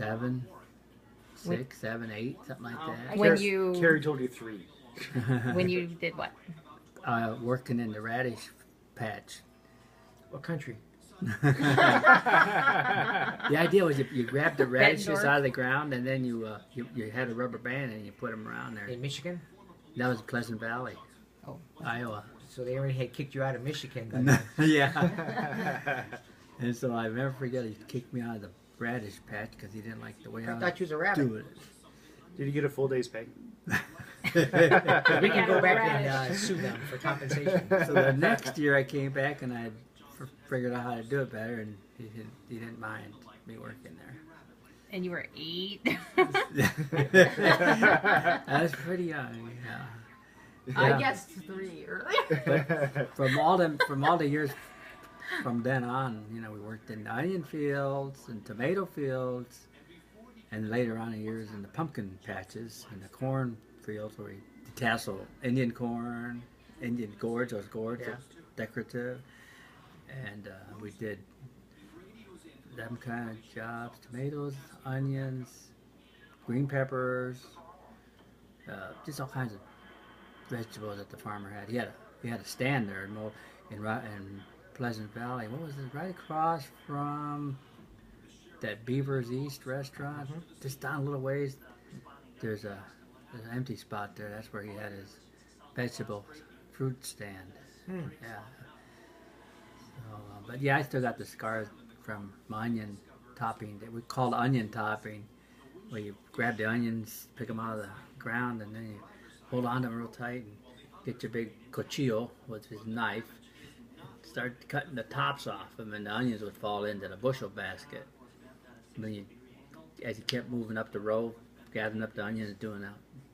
7, 6, 7, 8, something like that. When Carrie told you 3. When you did what? Working in the radish patch. What country? The idea was you grabbed the radishes out of the ground, and then you had a rubber band and you put them around there. In Michigan? That was Pleasant Valley, Iowa. So they already had kicked you out of Michigan. Yeah. And so I never forget, he kicked me out of the radish patch because he didn't like the way I thought you was a rabbit. do it. Did you get a full day's pay? We can go back and sue them for compensation. So the next year I came back and I figured out how to do it better, and he didn't mind me working there. And you were 8. I was pretty young. Yeah. I guessed 3 earlier. But from all the years from then on, you know, we worked in onion fields and tomato fields, and later on in years in the pumpkin patches and the corn fields where we tassel Indian corn, Indian gourds, those gourds are decorative, and we did them kind of jobs: tomatoes, onions, green peppers, just all kinds of vegetables that the farmer had. He had a stand there in Pleasant Valley. What was it? Right across from that Beaver's East restaurant. Just down a little ways, there's an empty spot there. That's where he had his vegetable fruit stand. Yeah. So, but yeah, I still got the scars from my onion topping that we called onion topping, where you grab the onions, pick them out of the ground, and then you hold on to them real tight and get your big cuchillo, which is a knife, start cutting the tops off them, and the onions would fall into the bushel basket. And then as you kept moving up the row, gathering up the onions, doing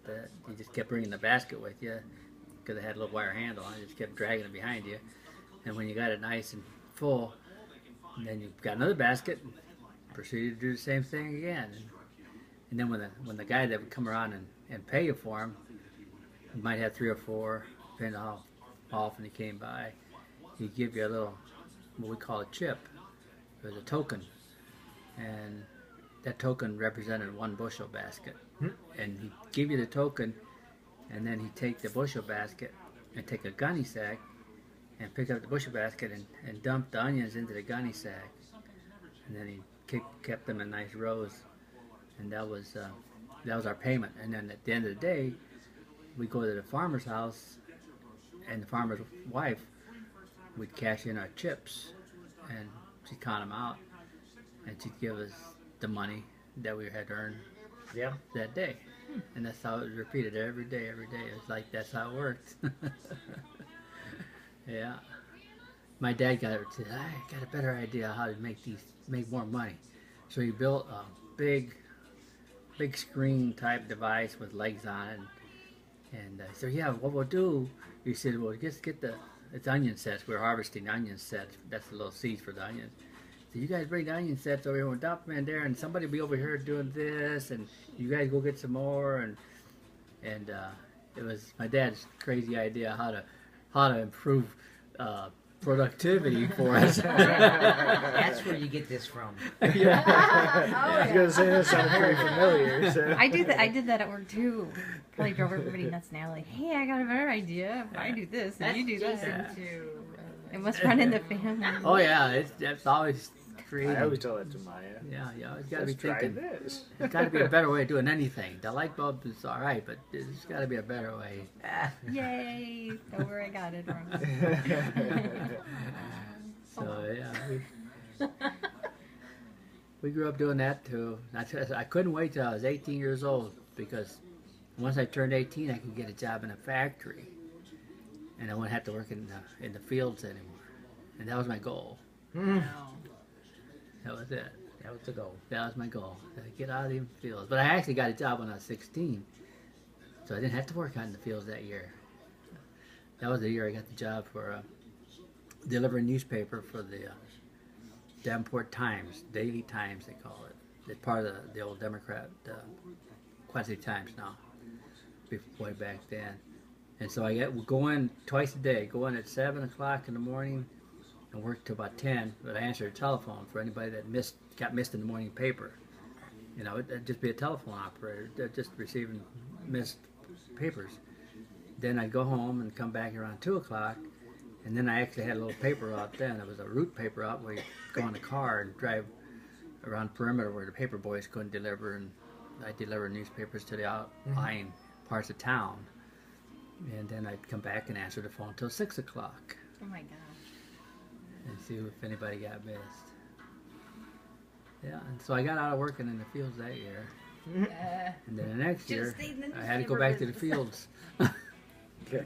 that, you just kept bringing the basket with you because it had a little wire handle on it. You just kept dragging it behind you, and when you got it nice and full, then you got another basket and proceeded to do the same thing again. And then when the guy that would come around and pay you for them, he might have 3 or 4, depending on how often he came by. He'd give you a little, what we call a chip. It was a token, and that token represented 1 bushel basket. And he'd give you the token, and then he'd take the bushel basket and take a gunny sack and pick up the bushel basket and dump the onions into the gunny sack. And then he kept them in nice rows, and that was our payment. And then at the end of the day, we'd go to the farmer's house, and the farmer's wife would cash in our chips, and she'd count them out, and she'd give us the money that we had earned that day. And that's how it was repeated every day. It was like, that's how it worked. Yeah. My dad I got a better idea how to make more money. So he built a big screen type device with legs on it. And I said, yeah, what we'll do, he said, well, just get it's onion sets. We're harvesting onion sets. That's the little seeds for the onions. So you guys bring the onion sets over here, we'll dump them in there, and somebody will be over here doing this, and you guys go get some more. And it was my dad's crazy idea how to improve productivity for us. That's where you get this from. Yeah. I was going to say that sounded pretty familiar. So. I did that at work too. Probably drove everybody nuts now. Like, hey, I got a better idea. I do this and you do that. Too. It must run in the family. Oh yeah, that's always creative. I always tell that to Maya. Yeah, you always got to be Let's thinking. try this. There's got to be a better way of doing anything. The light bulb is all right, but there's got to be a better way. Yay! Know where I got it from. So yeah, we grew up doing that too. I couldn't wait till I was 18 years old, because once I turned 18, I could get a job in a factory, and I wouldn't have to work in the fields anymore. And that was my goal. That was it. That was the goal. That was my goal. Get out of the fields. But I actually got a job when I was 16, so I didn't have to work out in the fields that year. That was the year I got the job for delivering newspaper for the Davenport Times, Daily Times they call it. It's part of the old Democrat Quincy Times now, way back then. And so would go in twice a day, go in at 7 o'clock in the morning and work till about 10, but I answered the telephone for anybody that got missed in the morning paper. You know, it'd just be a telephone operator, just receiving missed papers. Then I'd go home and come back around 2 o'clock, and then I actually had a little paper route then. It was a route paper route where you go in the car and drive around perimeter where the paper boys couldn't deliver, and I delivered newspapers to the outlying parts of town. And then I'd come back and answer the phone till 6 o'clock Oh my gosh. and see if anybody got missed. Yeah, and so I got out of working in the fields that year. And then the next year, stayed in the I had to go back to the newspaper fields. Okay.